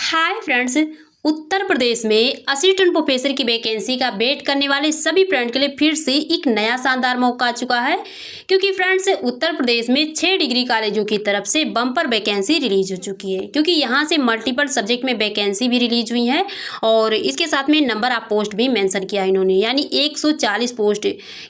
Hi friends. Uttar Pradesh में assistant professor की vacancy का वेट करने वाले सभी फ्रेंड के लिए फिर से एक नया शानदार मौका आ चुका है, क्योंकि फ्रेंड्स उत्तर प्रदेश में 6 डिग्री कॉलेजों की तरफ से बम्पर वैकेंसी रिलीज हो चुकी है। क्योंकि यहां से मल्टीपल सब्जेक्ट में वैकेंसी भी रिलीज हुई है और इसके साथ में नंबर ऑफ पोस्ट भी मेंशन किया है इन्होंने, यानी 140 पोस्ट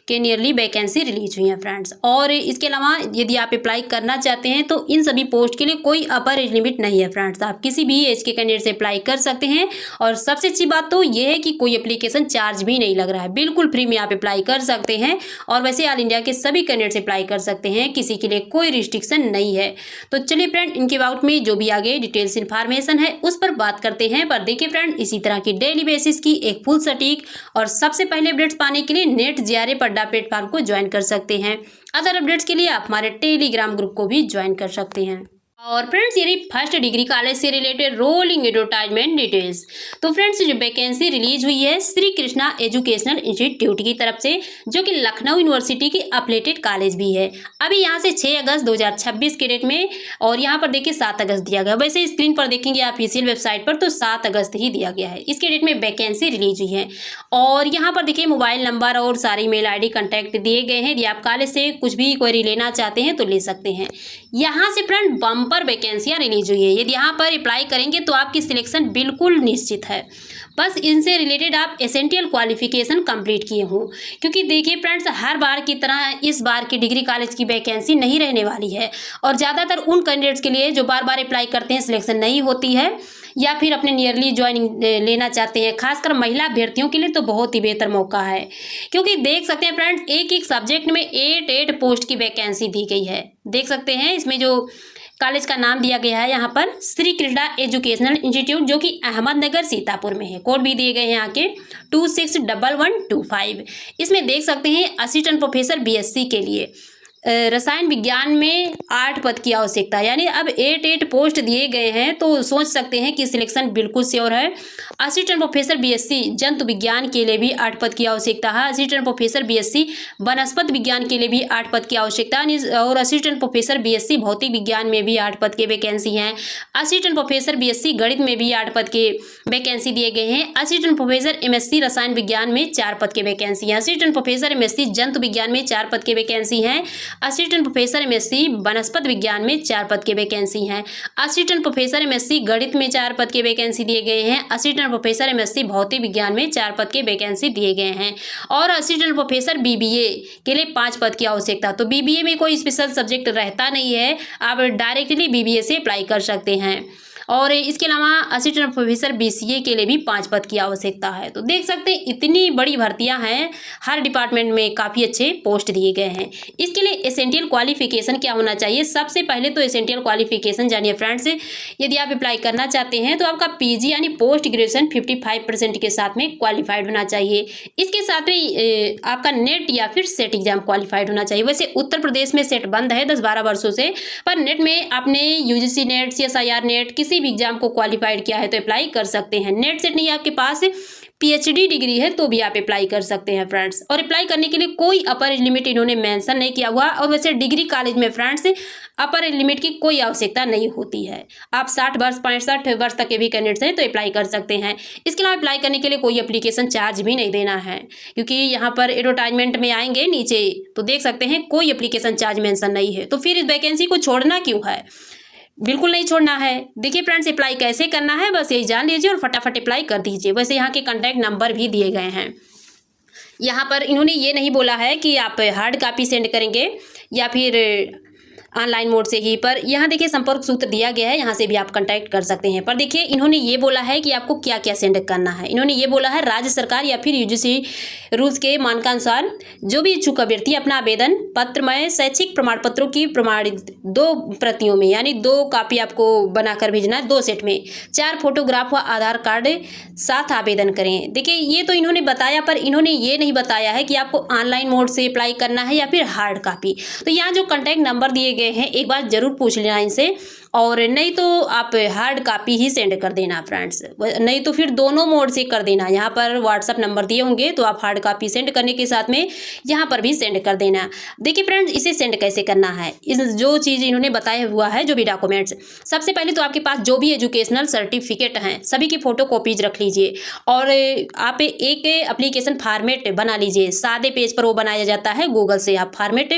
के नियरली वैकेंसी रिलीज हुई है फ्रेंड्स। और इसके अलावा यदि आप अप्लाई करना चाहते हैं तो इन सभी पोस्ट के लिए कोई अपर एज लिमिट नहीं है फ्रेंड्स। आप किसी भी एज के कैंडिडेट से अप्लाई कर सकते हैं और सबसे अच्छी बात तो ये है कि कोई एप्लीकेशन चार्ज भी नहीं लग रहा है, बिल्कुल फ्री में आप अप्लाई कर सकते हैं। और वैसे ऑल इंडिया के सभी कैंडिडेट्स अप्लाई कर सकते हैं, किसी के लिए कोई रिस्ट्रिक्शन नहीं है। तो चलिए फ्रेंड, इनके अबाउट में जो भी आगे डिटेल्स इन्फॉर्मेशन है उस पर बात करते हैं। पर देखिए फ्रेंड, इसी तरह की डेली बेसिस की एक फुल सटीक और सबसे पहले अपडेट्स पाने के लिए नेट JRF अड्डा प्लेटफॉर्म को ज्वाइन कर सकते हैं। अदर अपडेट्स के लिए आप हमारे टेलीग्राम ग्रुप को भी ज्वाइन कर सकते हैं। और फ्रेंड्स, ये फर्स्ट डिग्री कॉलेज से रिलेटेड रोलिंग एडवर्टाइजमेंट डिटेल्स। तो फ्रेंड्स, जो वैकेंसी रिलीज हुई है श्री कृष्णा एजुकेशनल इंस्टीट्यूट की तरफ से, जो कि लखनऊ यूनिवर्सिटी की अपलेटेड कॉलेज भी है। अभी यहाँ से 6 अगस्त 2026 के डेट में, और यहाँ पर देखिए 7 अगस्त दिया गया। वैसे स्क्रीन पर देखेंगे आप ऑफिशियल वेबसाइट पर तो 7 अगस्त ही दिया गया है। इसके डेट में वैकेंसी रिलीज हुई है। और यहाँ पर देखिए मोबाइल नंबर और सारी मेल ID कॉन्टैक्ट दिए गए हैं। यदि आप कॉलेज से कुछ भी क्वेरी लेना चाहते हैं तो ले सकते हैं। यहाँ से फ्रेंड बम्पर वैकेंसियाँ रिलीज हुई है। यदि यहाँ पर अप्लाई करेंगे तो आपकी सिलेक्शन बिल्कुल निश्चित है। बस इनसे रिलेटेड आप एसेंशियल क्वालिफिकेशन कंप्लीट किए हों, क्योंकि देखिए फ्रेंड्स, हर बार की तरह इस बार की डिग्री कॉलेज की वैकेंसी नहीं रहने वाली है। और ज़्यादातर उन कैंडिडेट्स के लिए जो बार बार अप्लाई करते हैं सिलेक्शन नहीं होती है, या फिर अपने नियरली ज्वाइनिंग लेना चाहते हैं। खासकर महिला अभ्यर्थियों के लिए तो बहुत ही बेहतर मौका है, क्योंकि देख सकते हैं फ्रेंड्स, एक एक सब्जेक्ट में 8 पोस्ट की वैकेंसी दी गई है। देख सकते हैं इसमें जो कॉलेज का नाम दिया गया है यहाँ पर श्री कृष्णा एजुकेशनल इंस्टीट्यूट, जो कि अहमदनगर सीतापुर में है। कोड भी दिए गए हैं यहाँ के 261125। इसमें देख सकते हैं असिस्टेंट प्रोफेसर BSc के लिए रसायन विज्ञान में 8 पद की आवश्यकता, यानी अब 8 पोस्ट दिए गए हैं तो सोच सकते हैं कि सिलेक्शन बिल्कुल श्योर है। असिस्टेंट प्रोफेसर BSc जंतु विज्ञान के लिए भी 8 पद की आवश्यकता है। असिस्टेंट प्रोफेसर BSc वनस्पति विज्ञान के लिए भी 8 पद की आवश्यकता है। और असिस्टेंट प्रोफेसर BSc भौतिक विज्ञान में भी 8 पद के वैकेंसी हैं। असिस्टेंट प्रोफेसर BSc गणित में भी 8 पद के वैकेंसी दिए गए हैं। असिस्टेंट प्रोफेसर MSc रसायन विज्ञान में 4 पद के वैकेंसी हैं। असिस्टेंट प्रोफेसर MSc जंतु विज्ञान में 4 पद के वैकेंसी हैं। असिस्टेंट प्रोफेसर MSc वनस्पति विज्ञान में 4 पद के वैकेंसी हैं। असिस्टेंट प्रोफेसर MSc गणित में 4 पद के वैकेंसी दिए गए हैं। असिस्टेंट प्रोफेसर MSc भौतिक विज्ञान में 4 पद के वैकेंसी दिए गए हैं। और असिस्टेंट प्रोफेसर BBA के लिए 5 पद की आवश्यकता। तो BBA में कोई स्पेशल सब्जेक्ट रहता नहीं है, आप डायरेक्टली BBA से अप्लाई कर सकते हैं। और इसके अलावा असिस्टेंट प्रोफेसर BCA के लिए भी 5 पद की आवश्यकता है। तो देख सकते हैं इतनी बड़ी भर्तियां हैं, हर डिपार्टमेंट में काफ़ी अच्छे पोस्ट दिए गए हैं। इसके लिए एसेंशियल क्वालिफिकेशन क्या होना चाहिए? सबसे पहले तो एसेंशियल क्वालिफिकेशन जानिए फ्रेंड्स। यदि आप अप्लाई करना चाहते हैं तो आपका PG यानी पोस्ट ग्रेजुएशन 55% के साथ में क्वालिफाइड होना चाहिए। इसके साथ में आपका नेट या फिर सेट एग्जाम क्वालिफाइड होना चाहिए। वैसे उत्तर प्रदेश में सेट बंद है 10-12 वर्षों से, पर नेट में आपने UGC नेट, CSIR नेट, किसी भी एग्जाम को क्वालिफाइड किया है तो अप्लाई कर सकते हैं। नेट सेट नहीं, आपके पास PhD डिग्री है तो भी आप अप्लाई कर सकते हैं फ्रेंड्स। और अप्लाई करने के लिए कोई अपर एज लिमिट इन्होंने मेंशन नहीं किया हुआ। और वैसे डिग्री कॉलेज में फ्रेंड्स अपर एज लिमिट की कोई आवश्यकता नहीं होती है। आप 60 वर्ष 65 वर्ष तक के भी कैंडिडेट्स हैं तो अप्लाई कर सकते हैं। इसके अलावा अप्लाई करने के लिए कोई एप्लीकेशन चार्ज भी नहीं देना है, क्योंकि यहाँ पर एडवर्टाइजमेंट में आएंगे नीचे तो देख सकते हैं कोई एप्लीकेशन चार्ज मेंशन नहीं है। तो फिर इस वैकेंसी को छोड़ना क्यों है? बिल्कुल नहीं छोड़ना है। देखिए फ्रेंड्स, अप्लाई कैसे करना है बस यही जान लीजिए और फटाफट अप्लाई कर दीजिए। वैसे यहाँ के कॉन्टैक्ट नंबर भी दिए गए हैं। यहाँ पर इन्होंने ये नहीं बोला है कि आप हार्ड कॉपी सेंड करेंगे या फिर ऑनलाइन मोड से ही, पर यहाँ देखिए संपर्क सूत्र दिया गया है, यहाँ से भी आप कांटेक्ट कर सकते हैं। पर देखिए इन्होंने ये बोला है कि आपको क्या क्या सेंड करना है। इन्होंने ये बोला है राज्य सरकार या फिर UGC रूल्स के मानकानुसार जो भी इच्छुक अभ्यर्थी अपना आवेदन पत्र में शैक्षिक प्रमाण पत्रों की प्रमाणित 2 प्रतियों में, यानी 2 कॉपी आपको बनाकर भेजना है, 2 सेट में, 4 फोटोग्राफ व आधार कार्ड साथ आवेदन करें। देखिए ये तो इन्होंने बताया, पर इन्होंने ये नहीं बताया है कि आपको ऑनलाइन मोड से अप्लाई करना है या फिर हार्ड कॉपी। तो यहाँ जो कॉन्टैक्ट नंबर दिए गए हैं एक बार जरूर पूछ लेना इनसे। और नहीं तो आप हार्ड कापी ही सेंड कर देना फ्रेंड्स, नहीं तो फिर दोनों मोड से कर देना। यहाँ पर व्हाट्सअप नंबर दिए होंगे तो आप हार्ड कापी सेंड करने के साथ में यहाँ पर भी सेंड कर देना। देखिए फ्रेंड्स, इसे सेंड कैसे करना है, इस जो चीज़ इन्होंने बताया हुआ है, जो भी डॉक्यूमेंट्स, सबसे पहले तो आपके पास जो भी एजुकेशनल सर्टिफिकेट हैं सभी की फ़ोटो कॉपीज रख लीजिए और आप एक एप्लीकेशन फार्मेट बना लीजिए। सादे पेज पर वो बनाया जाता है, गूगल से आप फार्मेट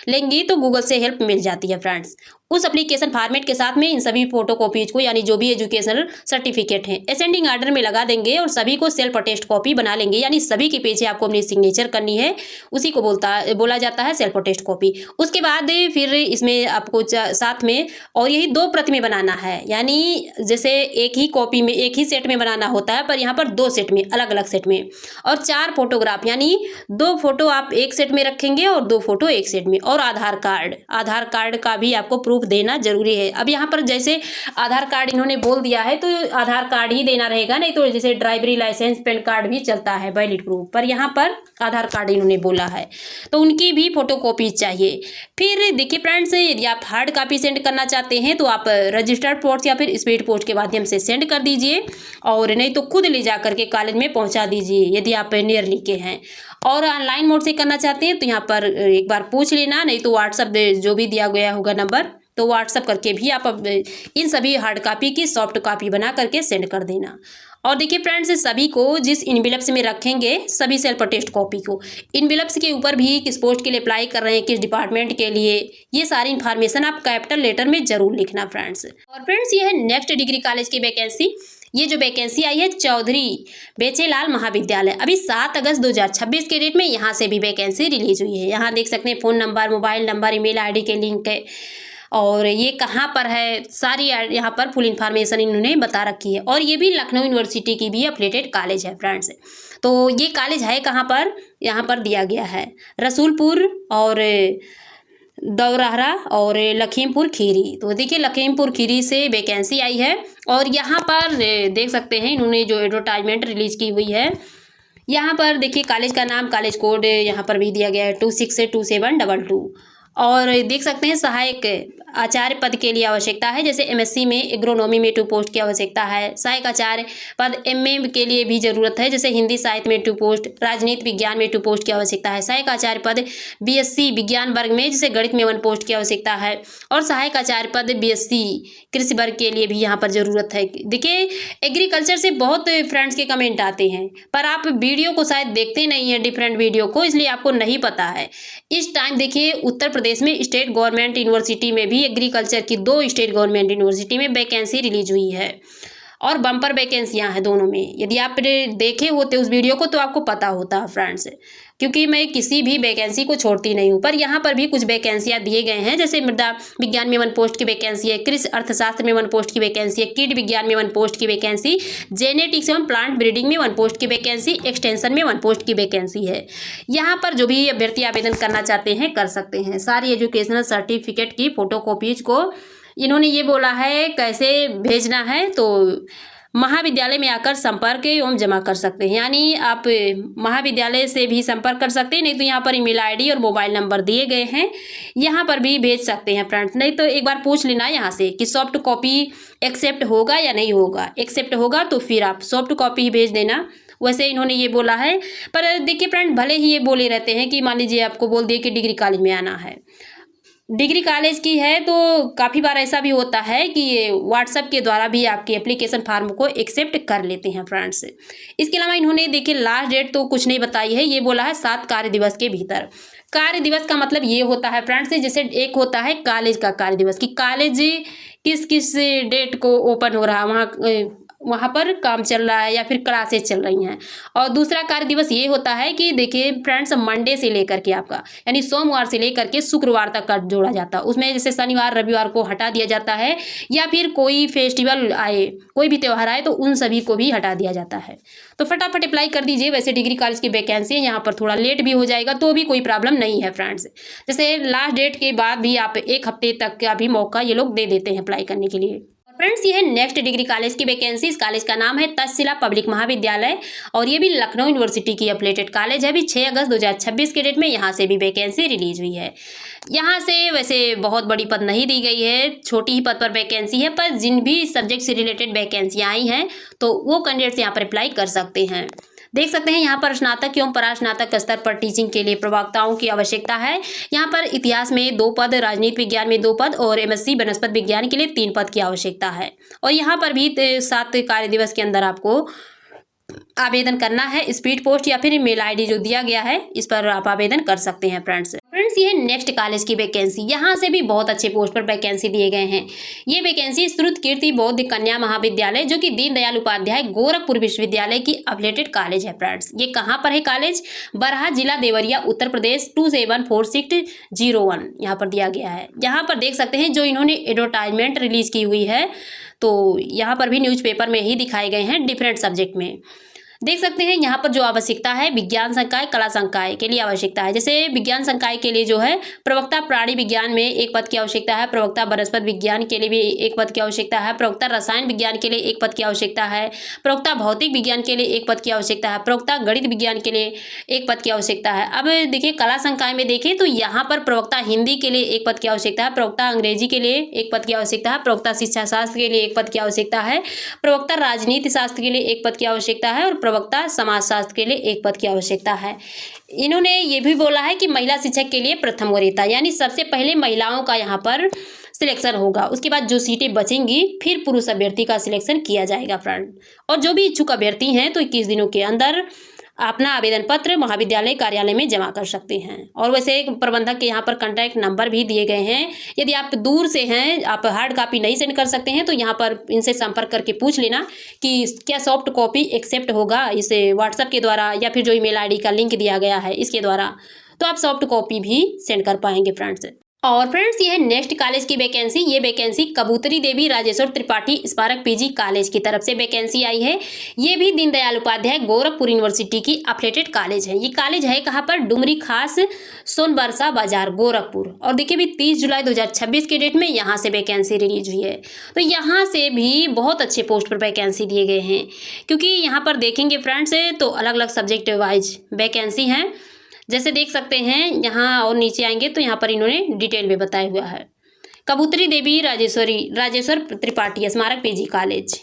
लेंगी तो गूगल से हेल्प मिल जाती है फ्रेंड्स। उस एप्लीकेशन फॉर्मेट के साथ में इन सभी फोटो कॉपीज को, यानी जो भी एजुकेशनल सर्टिफिकेट हैं, असेंडिंग ऑर्डर में लगा देंगे और सभी को सेल्फ अटेस्ट कॉपी बना लेंगे, यानी सभी के पेज आपको अपनी सिग्नेचर करनी है, उसी को बोला जाता है सेल्फ अटेस्ट कॉपी। उसके बाद फिर इसमें आपको साथ में और यही 2 प्रति में बनाना है, यानी जैसे एक ही कॉपी में एक ही सेट में बनाना होता है, पर यहाँ पर 2 सेट में, अलग अलग सेट में, और 4 फोटोग्राफ, यानी 2 फोटो आप एक सेट में रखेंगे और 2 फोटो एक सेट में, और आधार कार्ड का भी आपको प्रूफ देना जरूरी है। अब यहाँ पर जैसे आधार कार्ड इन्होंने बोल दिया है तो आधार कार्ड ही देना रहेगा, नहीं तो जैसे ड्राइवरी लाइसेंस, पैन कार्ड भी चलता है वैलिड प्रूफ, पर यहाँ पर आधार कार्ड इन्होंने बोला है तो उनकी भी फोटो कॉपी चाहिए। फिर देखिए फ्रेंड्स, यदि आप हार्ड कॉपी सेंड करना चाहते हैं तो आप रजिस्टर्ड पोस्ट या फिर स्पीड पोस्ट के माध्यम से सेंड कर दीजिए, और नहीं तो खुद ले जा करके कॉलेज में पहुंचा दीजिए यदि आप नियरली के हैं। और ऑनलाइन मोड से करना चाहते हैं तो यहाँ पर एक बार पूछ लेना, नहीं तो व्हाट्सअप जो भी दिया गया होगा नंबर, तो व्हाट्सअप करके भी आप इन सभी हार्ड कॉपी की सॉफ्ट कॉपी बना करके सेंड कर देना। और देखिए फ्रेंड्स, सभी को जिस इनवेलप्स में रखेंगे सभी सेल्फ अटेस्ट कॉपी को, इनवेलप्स के ऊपर भी किस पोस्ट के लिए अप्लाई कर रहे हैं, किस डिपार्टमेंट के लिए, ये सारी इन्फॉर्मेशन आप कैपिटल लेटर में जरूर लिखना फ्रेंड्स। और फ्रेंड्स, ये है नेक्स्ट डिग्री कॉलेज की वैकेंसी। ये जो वैकेंसी आई है चौधरी बेचेलाल महाविद्यालय, अभी 7 अगस्त 2026 के डेट में यहाँ से भी वैकेंसी रिलीज हुई है। यहाँ देख सकते हैं phone number, mobile number, email ID के लिंक है, और ये कहाँ पर है, सारी यहाँ पर फुल इन्फॉर्मेशन इन्होंने बता रखी है। और ये भी लखनऊ यूनिवर्सिटी की भी अफिलिएटेड कॉलेज है फ्रेंड्स। तो ये कॉलेज है कहाँ पर, यहाँ पर दिया गया है रसूलपुर और दौराहरा और लखीमपुर खीरी। तो देखिए लखीमपुर खीरी से वैकेंसी आई है, और यहाँ पर देख सकते हैं इन्होंने जो एडवर्टाइजमेंट रिलीज की हुई है, यहाँ पर देखिए कॉलेज का नाम, कॉलेज कोड यहाँ पर भी दिया गया है 262722। और देख सकते हैं सहायक आचार्य पद के लिए आवश्यकता है, जैसे एमएससी में एग्रोनॉमी में 2 पोस्ट की आवश्यकता है। सहायक आचार्य पद एमए के लिए भी जरूरत है, जैसे हिंदी साहित्य में 2 पोस्ट, राजनीति विज्ञान में 2 पोस्ट की आवश्यकता है। सहायक आचार्य पद बीएससी विज्ञान वर्ग में, जैसे गणित में 1 पोस्ट की आवश्यकता है। और सहायक आचार्य पद बीएससी कृषि वर्ग के लिए भी यहाँ पर जरूरत है। देखिए एग्रीकल्चर से बहुत फ्रेंड्स के कमेंट आते हैं, पर आप वीडियो को शायद देखते नहीं हैं, डिफरेंट वीडियो को, इसलिए आपको नहीं पता है। इस टाइम देखिए उत्तर प्रदेश में स्टेट गवर्नमेंट यूनिवर्सिटी में भी एग्रीकल्चर की 2 स्टेट गवर्नमेंट यूनिवर्सिटी में वैकेंसी रिलीज हुई है, और बम्पर वैकेंसियां हैं दोनों में। यदि आप देखे होते उस वीडियो को तो आपको पता होता फ्रेंड्स, क्योंकि मैं किसी भी वैकेंसी को छोड़ती नहीं हूँ। पर यहाँ पर भी कुछ वैकेंसियाँ दिए गए हैं, जैसे मृदा विज्ञान में 1 पोस्ट की वैकेंसी है, कृषि अर्थशास्त्र में 1 पोस्ट की वैकेंसी है, कीट विज्ञान में 1 पोस्ट की वैकेंसी, जेनेटिक्स एवं प्लांट ब्रीडिंग में 1 पोस्ट की वैकेंसी, एक्सटेंशन में 1 पोस्ट की वैकेंसी है। यहाँ पर जो भी अभ्यर्थी आवेदन करना चाहते हैं कर सकते हैं। सारी एजुकेशनल सर्टिफिकेट की फोटो कॉपीज को इन्होंने ये बोला है कैसे भेजना है, तो महाविद्यालय में आकर संपर्क एवं जमा कर सकते हैं, यानी आप महाविद्यालय से भी संपर्क कर सकते हैं, नहीं तो यहाँ पर ईमेल आईडी और मोबाइल नंबर दिए गए हैं, यहाँ पर भी भेज सकते हैं फ्रेंड्स। नहीं तो एक बार पूछ लेना यहाँ से कि सॉफ्ट कॉपी एक्सेप्ट होगा या नहीं होगा। एक्सेप्ट होगा तो फिर आप सॉफ्ट कॉपी ही भेज देना, वैसे इन्होंने ये बोला है। पर देखिए फ्रेंड, भले ही ये बोले रहते हैं कि मान लीजिए आपको बोल दिए कि डिग्री कॉलेज में आना है, डिग्री कॉलेज की है, तो काफ़ी बार ऐसा भी होता है कि व्हाट्सएप के द्वारा भी आपके एप्लीकेशन फॉर्म को एक्सेप्ट कर लेते हैं फ्रेंड्स। इसके अलावा इन्होंने देखिए लास्ट डेट तो कुछ नहीं बताई है, ये बोला है 7 कार्य दिवस के भीतर। कार्य दिवस का मतलब ये होता है फ्रेंड्स, जैसे एक होता है कॉलेज का कार्य दिवस कि कॉलेज किस किस डेट को ओपन हो रहा है, वहाँ पर काम चल रहा है या फिर क्लासेस चल रही हैं। और दूसरा कार्य दिवस ये होता है कि देखिए फ्रेंड्स, मंडे से लेकर के आपका यानी सोमवार से लेकर के शुक्रवार तक का जोड़ा जाता है। उसमें जैसे शनिवार रविवार को हटा दिया जाता है, या फिर कोई फेस्टिवल आए, कोई भी त्यौहार आए तो उन सभी को भी हटा दिया जाता है। तो फटाफट अप्लाई कर दीजिए। वैसे डिग्री कॉलेज की वैकेंसी है, यहाँ पर थोड़ा लेट भी हो जाएगा तो भी कोई प्रॉब्लम नहीं है फ्रेंड्स। जैसे लास्ट डेट के बाद भी आप 1 हफ्ते तक का भी मौका ये लोग दे देते हैं अप्लाई करने के लिए। फ्रेंड्स, ये है नेक्स्ट डिग्री कॉलेज की वैकेंसी। इस कॉलेज का नाम है तक्षशिला पब्लिक महाविद्यालय और ये भी लखनऊ यूनिवर्सिटी की एफिलिएटेड कॉलेज है। अभी 6 अगस्त 2026 के डेट में यहाँ से भी वैकेंसी रिलीज हुई है। यहाँ से वैसे बहुत बड़ी पद नहीं दी गई है, छोटी ही पद पर वैकेंसी है, पर जिन भी सब्जेक्ट से रिलेटेड वैकेंसियाँ आई हैं तो वो कैंडिडेट्स यहाँ पर अप्लाई कर सकते हैं। देख सकते हैं यहाँ पर स्नातक एवं परास्नातक स्तर पर टीचिंग के लिए प्रवक्ताओं की आवश्यकता है। यहाँ पर इतिहास में 2 पद, राजनीति विज्ञान में 2 पद और एमएससी वनस्पति विज्ञान के लिए 3 पद की आवश्यकता है। और यहाँ पर भी 7 कार्य दिवस के अंदर आपको आवेदन करना है। स्पीड पोस्ट या फिर मेल आईडी जो दिया गया है इस पर आप आवेदन कर सकते हैं। फ्रेंड्स, ये है नेक्स्ट कॉलेज की वैकेंसी। यहाँ से भी बहुत अच्छे पोस्ट पर वैकेंसी दिए गए हैं। ये वैकेंसी श्रुत कीर्ति बौद्ध कन्या महाविद्यालय जो कि दीनदयाल उपाध्याय गोरखपुर विश्वविद्यालय की एफिलिएटेड कॉलेज है। फ्रेंड्स, ये कहाँ पर है कॉलेज? बरहा जिला देवरिया उत्तर प्रदेश 274601 यहाँ पर दिया गया है। यहाँ पर देख सकते हैं जो इन्होंने एडवर्टाइजमेंट रिलीज की हुई है तो यहाँ पर भी न्यूज़पेपर में ही दिखाए गए हैं डिफरेंट सब्जेक्ट में। देख सकते हैं यहाँ पर जो आवश्यकता है विज्ञान संकाय, कला संकाय के लिए आवश्यकता है। जैसे विज्ञान संकाय के लिए जो है प्रवक्ता प्राणी विज्ञान में 1 पद की आवश्यकता है, प्रवक्ता वनस्पति विज्ञान के लिए भी 1 पद की आवश्यकता है, प्रवक्ता रसायन विज्ञान के लिए 1 पद की आवश्यकता है, प्रवक्ता भौतिक विज्ञान के लिए 1 पद की आवश्यकता है, प्रवक्ता गणित विज्ञान के लिए 1 पद की आवश्यकता है। अब देखिए कला संकाय में देखें तो यहाँ पर प्रवक्ता हिंदी के लिए 1 पद की आवश्यकता है, प्रवक्ता अंग्रेजी के लिए 1 पद की आवश्यकता है, प्रवक्ता शिक्षा शास्त्र के लिए 1 पद की आवश्यकता है, प्रवक्ता राजनीति शास्त्र के लिए 1 पद की आवश्यकता है और प्रवक्ता समाज शास्त्र के लिए 1 पद की आवश्यकता है। इन्होंने ये भी बोला है कि महिला शिक्षक के लिए प्रथम वरीयता, यानी सबसे पहले महिलाओं का यहाँ पर सिलेक्शन होगा, उसके बाद जो सीटें बचेंगी फिर पुरुष अभ्यर्थी का सिलेक्शन किया जाएगा। फ्रेंड, और जो भी इच्छुक अभ्यर्थी हैं तो 21 दिनों के अंदर अपना आवेदन पत्र महाविद्यालय कार्यालय में जमा कर सकते हैं। और वैसे प्रबंधक के यहाँ पर कॉन्टैक्ट नंबर भी दिए गए हैं। यदि आप दूर से हैं, आप हार्ड कॉपी नहीं सेंड कर सकते हैं तो यहाँ पर इनसे संपर्क करके पूछ लेना कि क्या सॉफ्ट कॉपी एक्सेप्ट होगा इस व्हाट्सएप के द्वारा या फिर जो ईमेल आईडी का लिंक दिया गया है इसके द्वारा, तो आप सॉफ्ट कॉपी भी सेंड कर पाएंगे। फ्रेंड्स, और फ्रेंड्स, ये है नेक्स्ट कॉलेज की वैकेंसी। ये वैकेंसी कबूतरी देवी राजेश्वर त्रिपाठी स्मारक पीजी कॉलेज की तरफ से वैकेंसी आई है। ये भी दीनदयाल उपाध्याय गोरखपुर यूनिवर्सिटी की एफिलिएटेड कॉलेज है। ये कॉलेज है कहाँ पर? डुमरी खास सोनबरसा बाजार गोरखपुर। और देखिए भी 30 जुलाई 2026 के डेट में यहाँ से वैकेंसी रिलीज हुई है। तो यहाँ से भी बहुत अच्छे पोस्ट पर वैकेंसी दिए गए हैं, क्योंकि यहाँ पर देखेंगे फ्रेंड्स तो अलग अलग सब्जेक्ट वाइज वैकेंसी हैं। जैसे देख सकते हैं यहाँ और नीचे आएंगे तो यहाँ पर इन्होंने डिटेल में बताया हुआ है। कबूतरी देवी राजेश्वर त्रिपाठी स्मारक पीजी कॉलेज,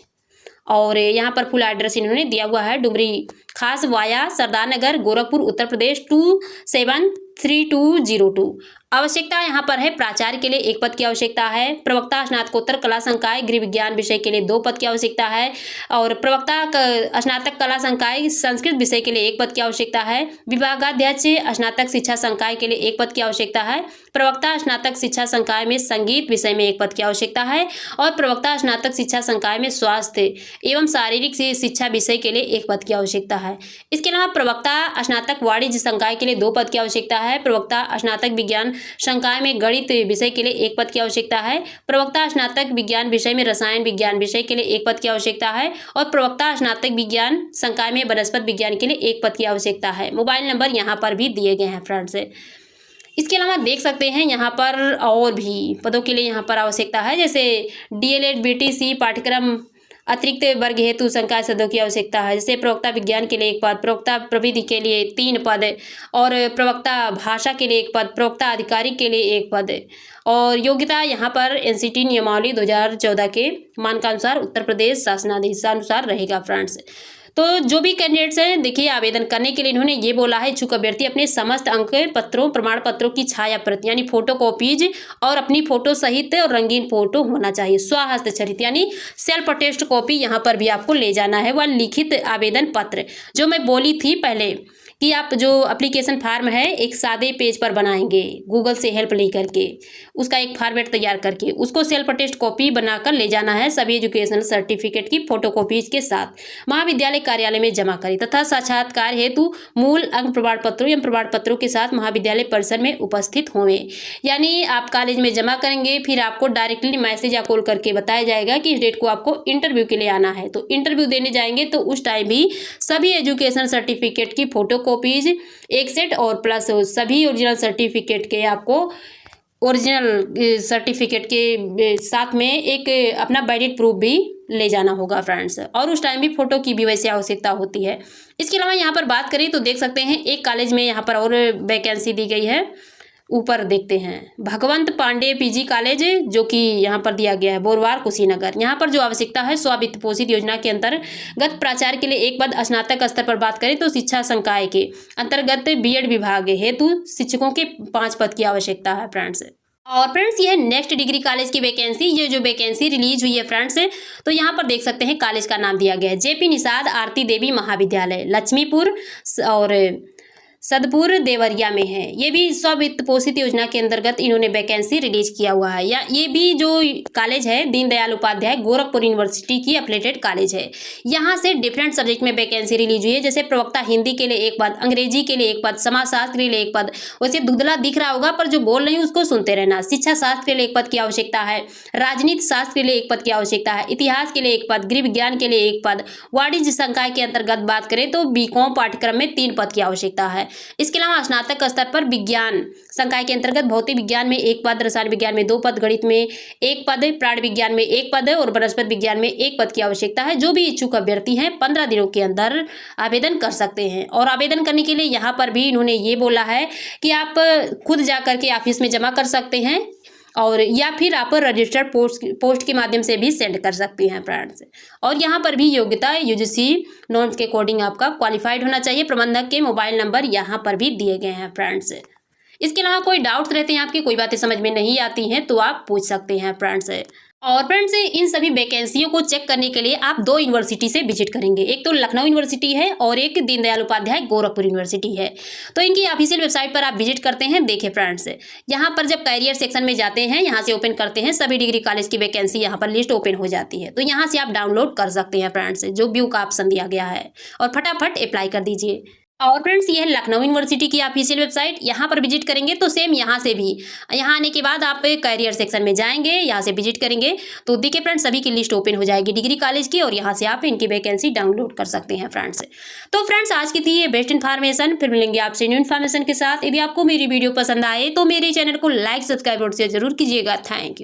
और यहाँ पर फुल एड्रेस इन्होंने दिया हुआ है। डुमरी खास वाया सरदार नगर गोरखपुर उत्तर प्रदेश 273202। आवश्यकता यहाँ पर है प्राचार्य के लिए 1 पद की आवश्यकता है, प्रवक्ता स्नातकोत्तर कला संकाय गृह विज्ञान विषय के लिए 2 पद की आवश्यकता है, और प्रवक्ता स्नातक कला संकाय संस्कृत विषय के लिए 1 पद की आवश्यकता है, विभागाध्यक्ष स्नातक शिक्षा संकाय के लिए 1 पद की आवश्यकता है, प्रवक्ता स्नातक शिक्षा संकाय में संगीत विषय में 1 पद की आवश्यकता है, और प्रवक्ता स्नातक शिक्षा संकाय में स्वास्थ्य एवं शारीरिक शिक्षा विषय के लिए 1 पद की आवश्यकता है। इसके अलावा प्रवक्ता स्नातक वाणिज्य संकाय के लिए 2 पद की आवश्यकता है, प्रवक्ता स्नातक विज्ञान संकाय में गणित विषय के लिए 1 पद की आवश्यकता है, प्रवक्ता स्नातक विज्ञान विषय में रसायन विज्ञान विषय के लिए 1 पद की आवश्यकता है, और प्रवक्ता स्नातक विज्ञान संकाय में वनस्पति विज्ञान के लिए 1 पद की आवश्यकता है। मोबाइल नंबर यहाँ पर भी दिए गए हैं। फ्रेंड्स, इसके अलावा देख सकते हैं यहाँ पर और भी पदों के लिए यहाँ पर आवश्यकता है, जैसे DLED BTC पाठ्यक्रम अतिरिक्त वर्ग हेतु संकाय सदस्यों की आवश्यकता है। जैसे प्रवक्ता विज्ञान के लिए 1 पद, प्रवक्ता प्रविधि के लिए 3 पद, और प्रवक्ता भाषा के लिए 1 पद, प्रवक्ता अधिकारी के लिए 1 पद। और योग्यता यहाँ पर NCT नियमावली 2014 के मानकानुसार उत्तर प्रदेश शासनादेशानुसार रहेगा। फ्रेंड्स, तो जो भी कैंडिडेट्स हैं देखिए आवेदन करने के लिए इन्होंने ये बोला है इच्छुक अभ्यर्थी अपने समस्त अंक पत्रों प्रमाण पत्रों की छाया प्रति यानी फोटोकॉपीज और अपनी फोटो सहित और रंगीन फोटो होना चाहिए, स्वहस्ताक्षरित यानी सेल्फ अटेस्ट कॉपी यहाँ पर भी आपको ले जाना है। वह लिखित आवेदन पत्र जो मैं बोली थी पहले कि आप जो एप्लीकेशन फार्म है एक सादे पेज पर बनाएंगे गूगल से हेल्प ले करके, उसका एक फॉर्मेट तैयार करके उसको सेल्फ अटेस्ट कॉपी बनाकर ले जाना है सभी एजुकेशनल सर्टिफिकेट की फोटोकॉपीज के साथ महाविद्यालय कार्यालय में जमा करें, तथा साक्षात्कार हेतु मूल अंक प्रमाण पत्रों एवं प्रमाण पत्रों के साथ महाविद्यालय परिसर में उपस्थित होंगे। यानी आप कॉलेज में जमा करेंगे, फिर आपको डायरेक्टली मैसेज या कॉल करके बताया जाएगा कि इस डेट को आपको इंटरव्यू के लिए आना है। तो इंटरव्यू देने जाएंगे तो उस टाइम भी सभी एजुकेशनल सर्टिफिकेट की फोटो कॉपीज 1 सेट और प्लस सभी ओरिजिनल सर्टिफिकेट के आपको ओरिजिनल सर्टिफिकेट के साथ में एक अपना वैलिड प्रूफ भी ले जाना होगा फ्रेंड्स, और उस टाइम भी फ़ोटो की भी वैसे आवश्यकता होती है। इसके अलावा यहाँ पर बात करें तो देख सकते हैं एक कॉलेज में यहाँ पर और वैकेंसी दी गई है। ऊपर देखते हैं भगवंत पांडे पीजी कॉलेज, जो कि यहाँ पर दिया गया है बोरवार कुशीनगर। यहाँ पर जो आवश्यकता है स्व वित्त पोषित योजना के अंतर्गत प्राचार्य के लिए एक पद, स्नातक स्तर पर बात करें तो शिक्षा संकाय के अंतर्गत बीएड विभाग हेतु शिक्षकों के 5 पद की आवश्यकता है फ्रेंड्स। और फ्रेंड्स ये नेक्स्ट डिग्री कॉलेज की वैकेंसी, ये जो वैकेंसी रिलीज हुई है फ्रेंड्स, तो यहाँ पर देख सकते हैं कॉलेज का नाम दिया गया है जेपी निषाद आरती देवी महाविद्यालय, लक्ष्मीपुर और सदपुर देवरिया में है। ये भी स्व वित्त पोषित योजना के अंतर्गत इन्होंने वैकेंसी रिलीज किया हुआ है। या ये भी जो कॉलेज है दीनदयाल उपाध्याय गोरखपुर यूनिवर्सिटी की एफिलिएटेड कॉलेज है। यहाँ से डिफरेंट सब्जेक्ट में वैकेंसी रिलीज हुई है, जैसे प्रवक्ता हिंदी के लिए एक पद, अंग्रेजी के लिए एक पद, समाजशास्त्र के लिए एक पद। वैसे धुंधला दिख रहा होगा पर जो बोल रही हूँ उसको सुनते रहना। शिक्षा शास्त्र के लिए एक पद की आवश्यकता है, राजनीति शास्त्र के लिए एक पद की आवश्यकता है, इतिहास के लिए एक पद, गृह विज्ञान के लिए एक पद, वाणिज्य संकाय के अंतर्गत बात करें तो बीकॉम पाठ्यक्रम में 3 पद की आवश्यकता है। इसके अलावा स्नातक स्तर पर विज्ञान संकाय के अंतर्गत भौतिक विज्ञान में 1 पद, रसायन विज्ञान में 2 पद, गणित में 1 पद, प्राण विज्ञान में 1 पद और वनस्पति विज्ञान में 1 पद की आवश्यकता है। जो भी इच्छुक अभ्यर्थी हैं 15 दिनों के अंदर आवेदन कर सकते हैं। और आवेदन करने के लिए यहाँ पर भी इन्होंने ये बोला है कि आप खुद जा करके ऑफिस में जमा कर सकते हैं, और या फिर आप रजिस्टर्ड पोस्ट के माध्यम से भी सेंड कर सकती हैं फ्रेंड्स। और यहाँ पर भी योग्यता यूजीसी नॉर्म्स के अकॉर्डिंग आपका क्वालिफाइड होना चाहिए। प्रबंधक के मोबाइल नंबर यहाँ पर भी दिए गए हैं फ्रेंड्स। इसके अलावा कोई डाउट्स रहते हैं आपकी, कोई बातें समझ में नहीं आती हैं तो आप पूछ सकते हैं फ्रेंड्स। और फ्रेंड्स इन सभी वैकेंसियों को चेक करने के लिए आप 2 यूनिवर्सिटी से विजिट करेंगे, एक तो लखनऊ यूनिवर्सिटी है और एक दीनदयाल उपाध्याय गोरखपुर यूनिवर्सिटी है। तो इनकी ऑफिशियल वेबसाइट पर आप विजिट करते हैं। देखिए फ्रेंड्स यहाँ पर जब कैरियर सेक्शन में जाते हैं, यहाँ से ओपन करते हैं, सभी डिग्री कॉलेज की वैकेंसी यहाँ पर लिस्ट ओपन हो जाती है। तो यहाँ से आप डाउनलोड कर सकते हैं फ्रेंड्स, जो व्यू का ऑप्शन दिया गया है, और फटाफट अप्लाई कर दीजिए। और फ्रेंड्स ये है लखनऊ यूनिवर्सिटी की ऑफिशियल वेबसाइट, यहाँ पर विजिट करेंगे तो सेम यहाँ से भी, यहाँ आने के बाद आप कैरियर सेक्शन में जाएंगे, यहाँ से विजिट करेंगे तो देखिए फ्रेंड्स सभी की लिस्ट ओपन हो जाएगी डिग्री कॉलेज की, और यहाँ से आप इनकी वैकेंसी डाउनलोड कर सकते हैं फ्रेंड्स। तो फ्रेंड्स आज की थी ये बेस्ट इन्फॉर्मेशन, फिर मिलेंगे आपसे न्यू इन्फॉर्मेशन के साथ। यदि आपको मेरी वीडियो पसंद आए तो मेरे चैनल को लाइक, सब्सक्राइब और शेयर जरूर कीजिएगा। Thank you.